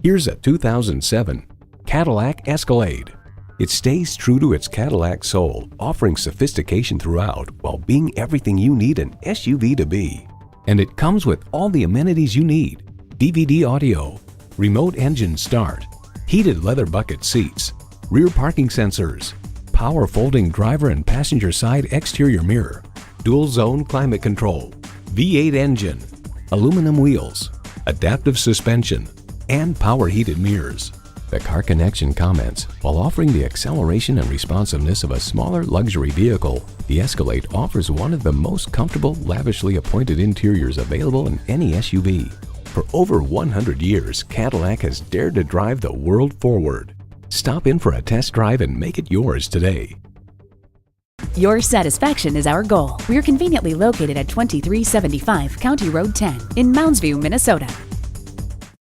Here's a 2007 Cadillac Escalade. It stays true to its Cadillac soul, offering sophistication throughout while being everything you need an SUV to be. And it comes with all the amenities you need: DVD audio, remote engine start, heated leather bucket seats, rear parking sensors, power folding driver and passenger side exterior mirror, dual zone climate control, V8 engine, aluminum wheels, adaptive suspension, and power heated mirrors. The Car Connection comments, while offering the acceleration and responsiveness of a smaller luxury vehicle, the Escalade offers one of the most comfortable, lavishly appointed interiors available in any SUV. For over 100 years, Cadillac has dared to drive the world forward. Stop in for a test drive and make it yours today. Your satisfaction is our goal. We're conveniently located at 2375 County Road 10 in Mounds View, Minnesota.